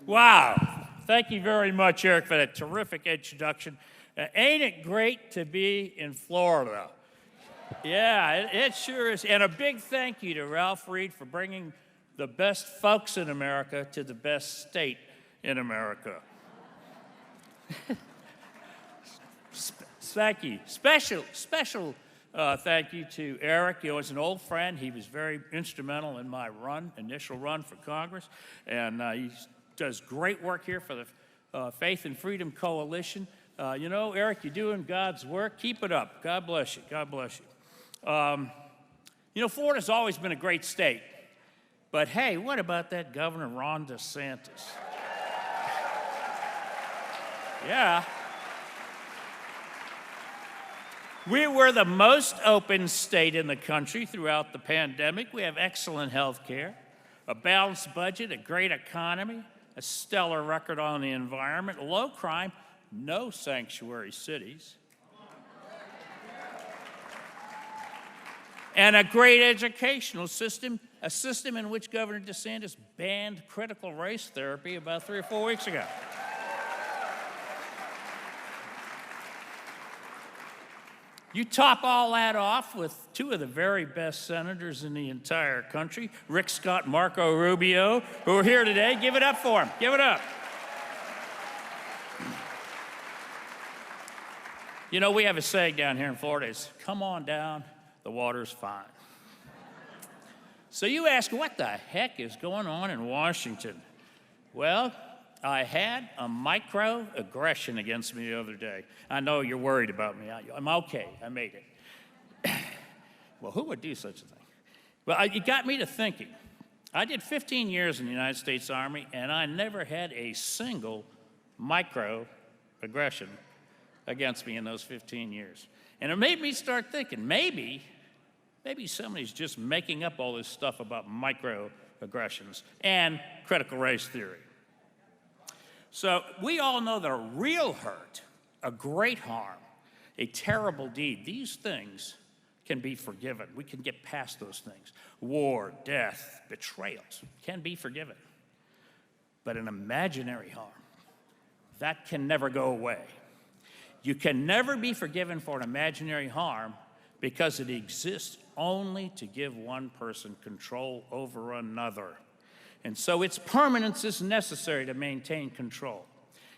Wow. Thank you very much, Eric, for that terrific introduction. Ain't it great to be in Florida? Yeah, it sure is. And a big thank you to Ralph Reed for bringing the best folks in America to the best state in America. Thank you. Special thank you to Eric. He was an old friend. He was very instrumental in my initial run for Congress. And he does great work here for the Faith and Freedom Coalition. You know, Eric, you're doing God's work. Keep it up. God bless you. God bless you. You know, Florida's always been a great state. But hey, what about that Governor Ron DeSantis? Yeah. We were the most open state in the country throughout the pandemic. We have excellent health care, a balanced budget, a great economy, a stellar record on the environment, low crime, no sanctuary cities, and a great educational system, a system in which Governor DeSantis banned critical race therapy about 3 or 4 weeks ago. You top all that off with 2 of the very best senators in the entire country, Rick Scott and Marco Rubio, who are here today. Give it up for them. Give it up. You know, we have a saying down here in Florida, it's come on down, the water's fine. So you ask, what the heck is going on in Washington? Well, I had a microaggression against me the other day. I know you're worried about me. I'm okay. I made it. Well, who would do such a thing? Well, it got me to thinking. I did 15 years in the United States Army, and I never had a single microaggression against me in those 15 years. And it made me start thinking, maybe somebody's just making up all this stuff about microaggressions and critical race theory. So we all know that a real hurt, a great harm, a terrible deed, these things can be forgiven. We can get past those things. War, death, betrayals can be forgiven. But an imaginary harm, that can never go away. You can never be forgiven for an imaginary harm because it exists only to give one person control over another. And so its permanence is necessary to maintain control.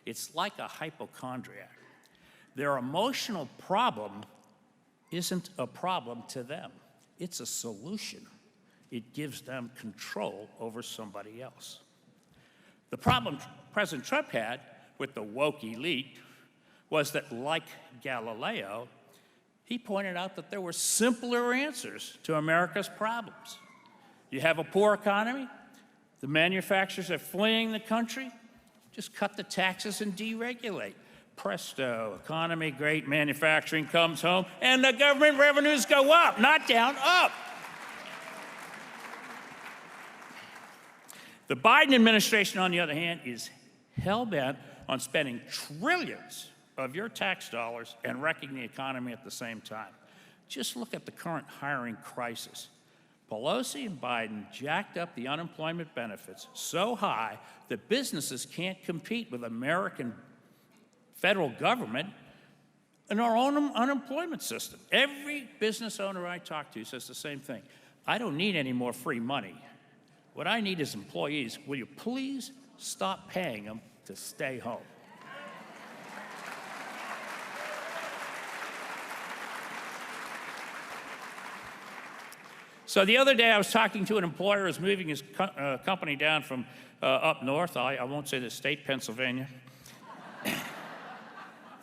It's like a hypochondriac. Their emotional problem isn't a problem to them. It's a solution. It gives them control over somebody else. The problem President Trump had with the woke elite was that, like Galileo, he pointed out that there were simpler answers to America's problems. You have a poor economy, the manufacturers are fleeing the country, just cut the taxes and deregulate. Presto, economy great, manufacturing comes home, and the government revenues go up, not down, up. The Biden administration, on the other hand, is hell-bent on spending trillions of your tax dollars and wrecking the economy at the same time. Just look at the current hiring crisis. Pelosi and Biden jacked up the unemployment benefits so high that businesses can't compete with American federal government in our own unemployment system. Every business owner I talk to says the same thing. I don't need any more free money. What I need is employees. Will you please stop paying them to stay home? So the other day I was talking to an employer who was moving his company down from up north. I won't say the state, Pennsylvania.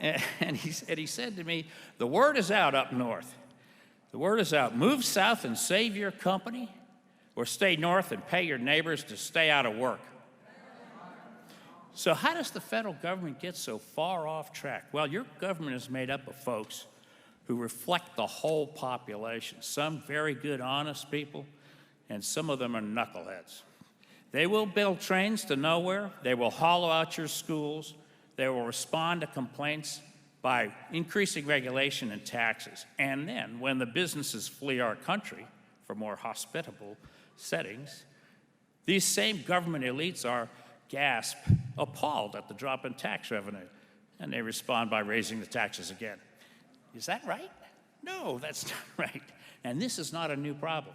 and he said to me, the word is out up north. The word is out. Move south and save your company, or stay north and pay your neighbors to stay out of work. So how does the federal government get so far off track? Well, your government is made up of folks who reflect the whole population. Some very good, honest people, and some of them are knuckleheads. They will build trains to nowhere. They will hollow out your schools. They will respond to complaints by increasing regulation and taxes. And then, when the businesses flee our country for more hospitable settings, these same government elites are gasp, appalled at the drop in tax revenue. And they respond by raising the taxes again. Is that right? No, that's not right. And this is not a new problem.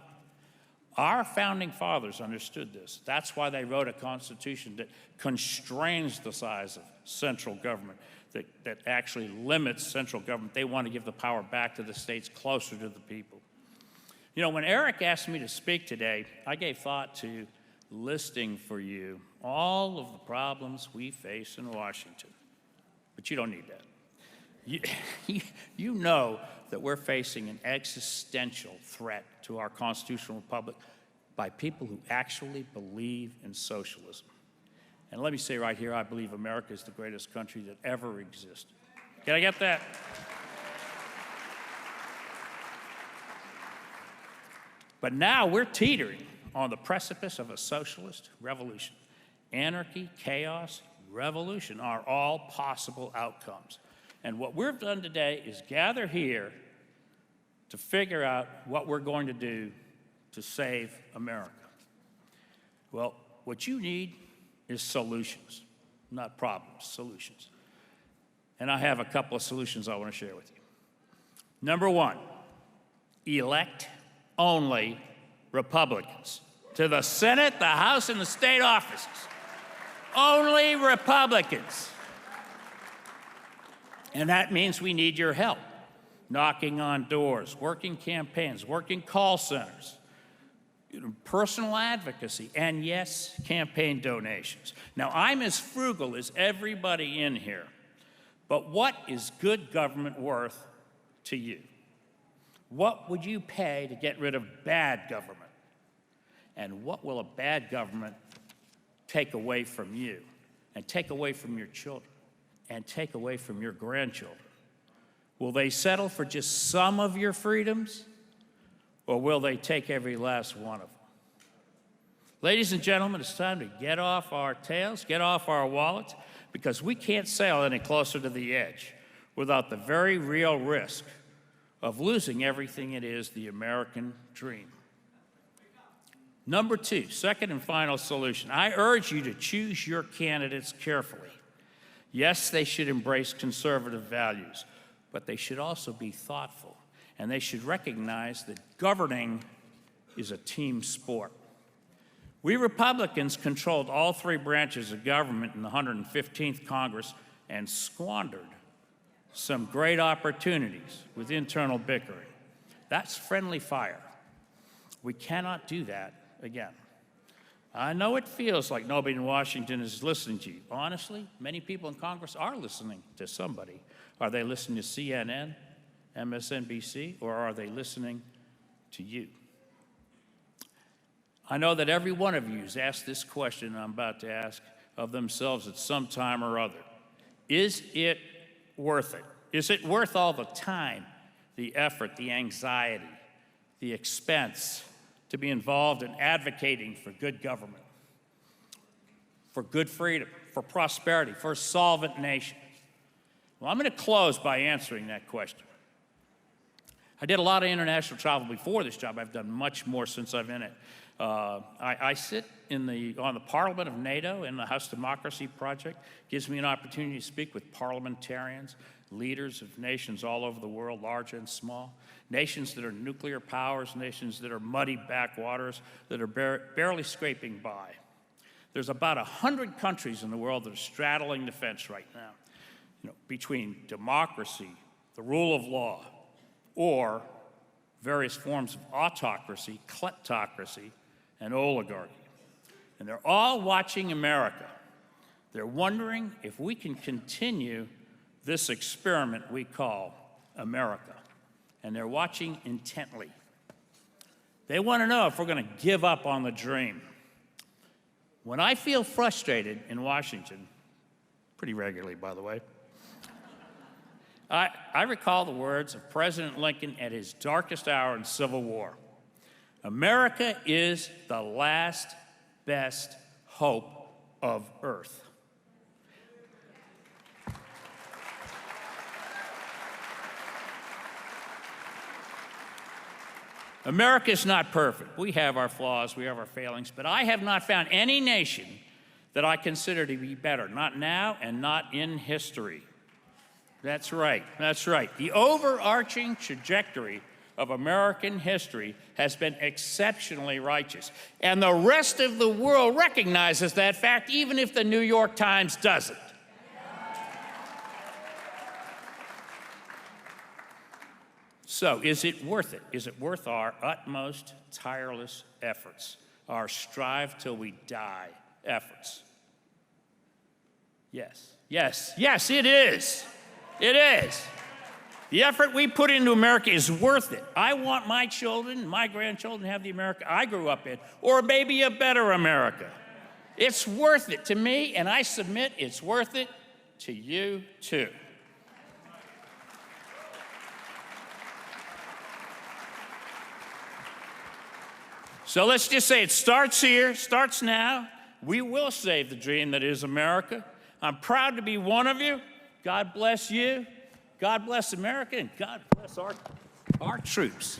Our founding fathers understood this. That's why they wrote a constitution that constrains the size of central government, that actually limits central government. They want to give the power back to the states, closer to the people. You know, when Eric asked me to speak today, I gave thought to listing for you all of the problems we face in Washington. But you don't need that. You know that we're facing an existential threat to our constitutional republic by people who actually believe in socialism. And let me say right here, I believe America is the greatest country that ever existed. Can I get that? But now we're teetering on the precipice of a socialist revolution. Anarchy, chaos, revolution are all possible outcomes. And what we've done today is gather here to figure out what we're going to do to save America. Well, what you need is solutions, not problems, solutions. And I have a couple of solutions I want to share with you. Number one, elect only Republicans to the Senate, the House, and the state offices. Only Republicans. And that means we need your help. Knocking on doors, working campaigns, working call centers, personal advocacy, and yes, campaign donations. Now, I'm as frugal as everybody in here, but what is good government worth to you? What would you pay to get rid of bad government? And what will a bad government take away from you, and take away from your children, and take away from your grandchildren? Will they settle for just some of your freedoms, or will they take every last one of them? Ladies and gentlemen, it's time to get off our tails, get off our wallets, because we can't sail any closer to the edge without the very real risk of losing everything it is, the American dream. Number two, second and final solution. I urge you to choose your candidates carefully. Yes, they should embrace conservative values, but they should also be thoughtful, and they should recognize that governing is a team sport. We Republicans controlled all three branches of government in the 115th Congress and squandered some great opportunities with internal bickering. That's friendly fire. We cannot do that again. I know it feels like nobody in Washington is listening to you. Honestly, many people in Congress are listening to somebody. Are they listening to CNN, MSNBC, or are they listening to you? I know that every one of you has asked this question I'm about to ask of themselves at some time or other. Is it worth it? Is it worth all the time, the effort, the anxiety, the expense to be involved in advocating for good government, for good freedom, for prosperity, for a solvent nation? Well, I'm going to close by answering that question. I did a lot of international travel before this job. I've done much more since I'm in it. I sit on the Parliament of NATO in the House Democracy Project. Gives me an opportunity to speak with parliamentarians, leaders of nations all over the world, large and small, nations that are nuclear powers, nations that are muddy backwaters, that are barely scraping by. There's about 100 countries in the world that are straddling the fence right now, between democracy, the rule of law, or various forms of autocracy, kleptocracy, and oligarchy. And they're all watching America. They're wondering if we can continue this experiment we call America. And they're watching intently. They want to know if we're going to give up on the dream. When I feel frustrated in Washington, pretty regularly, by the way, I recall the words of President Lincoln at his darkest hour in Civil War. America is the last best hope of Earth. America is not perfect. We have our flaws, we have our failings, but I have not found any nation that I consider to be better, not now and not in history. That's right, that's right. The overarching trajectory of American history has been exceptionally righteous. And the rest of the world recognizes that fact, even if the New York Times doesn't. So, is it worth it? Is it worth our utmost tireless efforts, our strive till we die efforts? Yes, yes, yes, it is. It is. The effort we put into America is worth it. I want my children, my grandchildren to have the America I grew up in, or maybe a better America. It's worth it to me, and I submit it's worth it to you too. So let's just say it starts here, starts now. We will save the dream that is America. I'm proud to be one of you. God bless you. God bless America, and God bless our troops.